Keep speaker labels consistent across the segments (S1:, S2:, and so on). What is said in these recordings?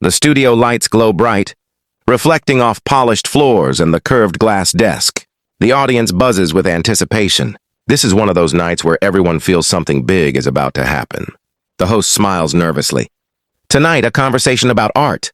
S1: The studio lights glow bright, reflecting off polished floors and the curved glass desk. The audience buzzes with anticipation. This is one of those nights where everyone feels something big is about to happen. The host smiles nervously. Tonight, a conversation about art,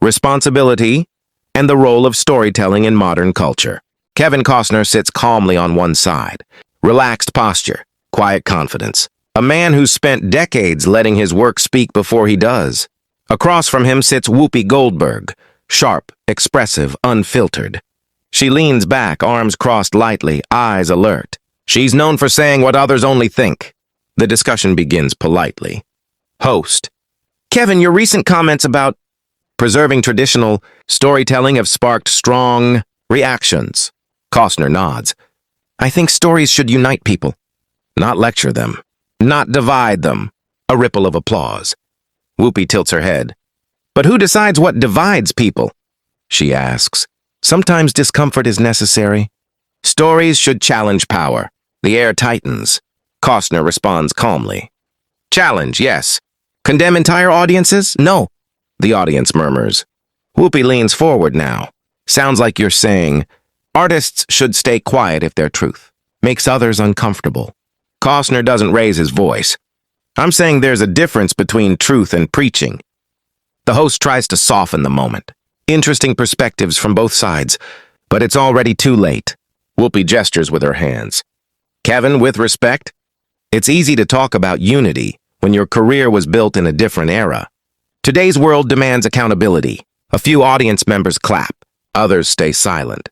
S1: responsibility, and the role of storytelling in modern culture. Kevin Costner sits calmly on one side. Relaxed posture, quiet confidence. A man who's spent decades letting his work speak before he does. Across from him sits Whoopi Goldberg, sharp, expressive, unfiltered. She leans back, arms crossed lightly, eyes alert. She's known for saying what others only think. The discussion begins politely. Host: Kevin, your recent comments about preserving traditional storytelling have sparked strong reactions. Costner nods. I think stories should unite people, not lecture them, not divide them. A ripple of applause. Whoopi tilts her head. But who decides what divides people? She asks. Sometimes discomfort is necessary. Stories should challenge power. The air tightens. Costner responds calmly. Challenge, yes. Condemn entire audiences? No. The audience murmurs. Whoopi leans forward now. Sounds like you're saying, artists should stay quiet if their truth makes others uncomfortable. Costner doesn't raise his voice. I'm saying there's a difference between truth and preaching. The host tries to soften the moment. Interesting perspectives from both sides, but it's already too late. Whoopi gestures with her hands. Kevin, with respect, it's easy to talk about unity when your career was built in a different era. Today's world demands accountability. A few audience members clap, others stay silent.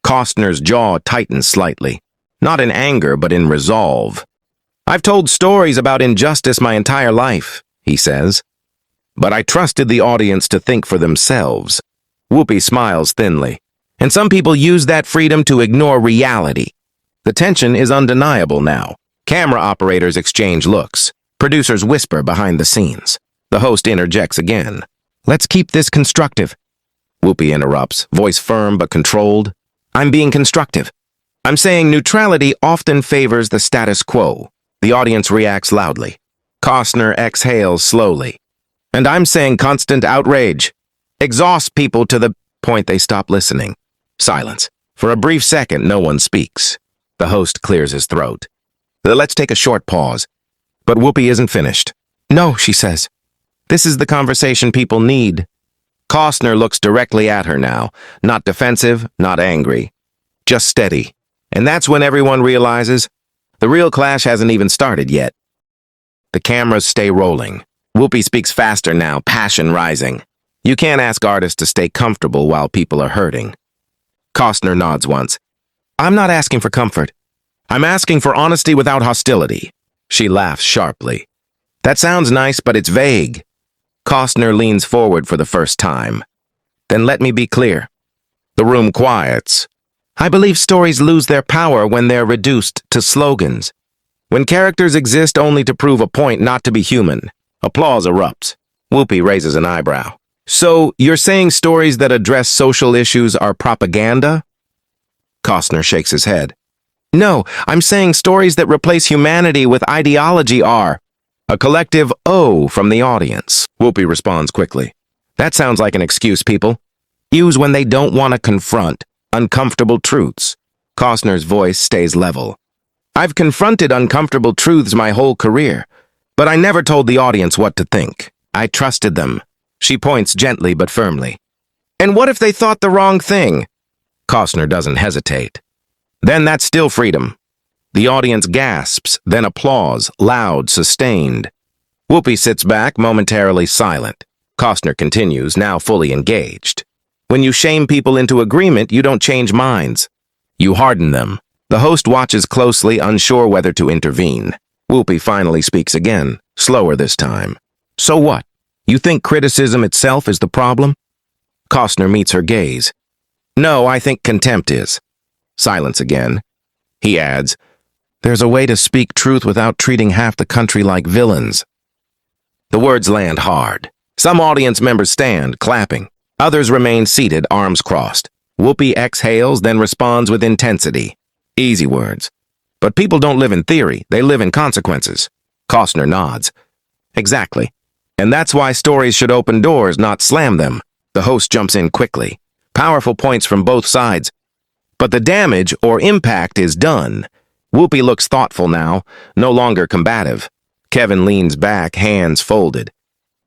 S1: Costner's jaw tightens slightly, not in anger but in resolve. I've told stories about injustice my entire life, he says, but I trusted the audience to think for themselves. Whoopi smiles thinly, and some people use that freedom to ignore reality. The tension is undeniable now. Camera operators exchange looks. Producers whisper behind the scenes. The host interjects again. Let's keep this constructive. Whoopi interrupts, voice firm but controlled. I'm being constructive. I'm saying neutrality often favors the status quo. The audience reacts loudly. Costner exhales slowly. And I'm saying constant outrage exhausts people to the point they stop listening. Silence. For a brief second, no one speaks. The host clears his throat. Let's take a short pause. But Whoopi isn't finished. No, she says. This is the conversation people need. Costner looks directly at her now, not defensive, not angry, just steady. And that's when everyone realizes the real clash hasn't even started yet. The cameras stay rolling. Whoopi speaks faster now, passion rising. You can't ask artists to stay comfortable while people are hurting. Costner nods once. I'm not asking for comfort. I'm asking for honesty without hostility. She laughs sharply. That sounds nice, but it's vague. Costner leans forward for the first time. Then let me be clear. The room quiets. I believe stories lose their power when they're reduced to slogans. When characters exist only to prove a point, not to be human. Applause erupts. Whoopi raises an eyebrow. So, you're saying stories that address social issues are propaganda? Costner shakes his head. No, I'm saying stories that replace humanity with ideology are. A collective "oh" from the audience. Whoopi responds quickly. That sounds like an excuse people use when they don't want to confront uncomfortable truths. Costner's voice stays level. I've confronted uncomfortable truths my whole career, but I never told the audience what to think. I trusted them. She points gently but firmly. And what if they thought the wrong thing? Costner doesn't hesitate. Then that's still freedom. The audience gasps, then applause, loud, sustained. Whoopi sits back, momentarily silent. Costner continues, now fully engaged. When you shame people into agreement, you don't change minds. You harden them. The host watches closely, unsure whether to intervene. Whoopi finally speaks again, slower this time. So what? You think criticism itself is the problem? Costner meets her gaze. No, I think contempt is. Silence again. He adds, there's a way to speak truth without treating half the country like villains. The words land hard. Some audience members stand, clapping. Others remain seated, arms crossed. Whoopi exhales, then responds with intensity. Easy words. But people don't live in theory, they live in consequences. Costner nods. Exactly. And that's why stories should open doors, not slam them. The host jumps in quickly. Powerful points from both sides. But the damage or impact is done. Whoopi looks thoughtful now, no longer combative. Kevin leans back, hands folded.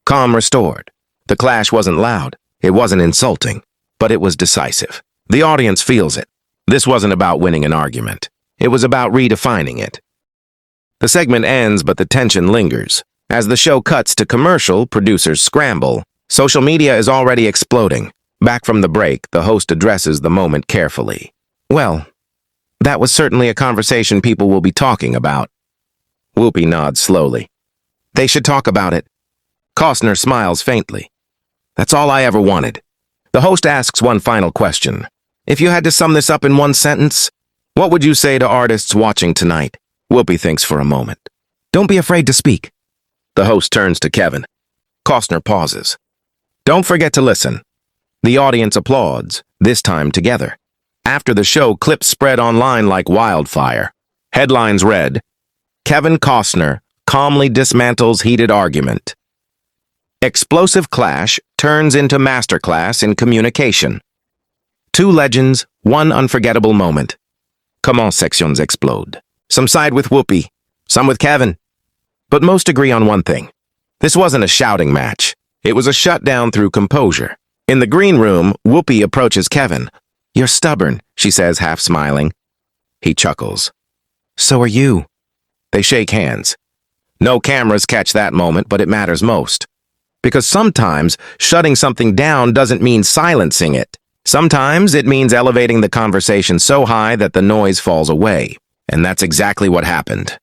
S1: Calm restored. The clash wasn't loud. It wasn't insulting. But it was decisive. The audience feels it. This wasn't about winning an argument. It was about redefining it. The segment ends, but the tension lingers. As the show cuts to commercial, producers scramble. Social media is already exploding. Back from the break, the host addresses the moment carefully. Well, that was certainly a conversation people will be talking about. Whoopi nods slowly. They should talk about it. Costner smiles faintly. That's all I ever wanted. The host asks one final question. If you had to sum this up in one sentence, what would you say to artists watching tonight? Whoopi thinks for a moment. Don't be afraid to speak. The host turns to Kevin. Costner pauses. Don't forget to listen. The audience applauds, this time together. After the show, clips spread online like wildfire. Headlines read, Kevin Costner calmly dismantles heated argument. Explosive clash turns into masterclass in communication. Two legends, one unforgettable moment. Comment sections explode. Some side with Whoopi, some with Kevin. But most agree on one thing. This wasn't a shouting match. It was a shutdown through composure. In the green room, Whoopi approaches Kevin. You're stubborn, she says, half smiling. He chuckles. So are you. They shake hands. No cameras catch that moment, but it matters most. Because sometimes shutting something down doesn't mean silencing it. Sometimes it means elevating the conversation so high that the noise falls away. And that's exactly what happened.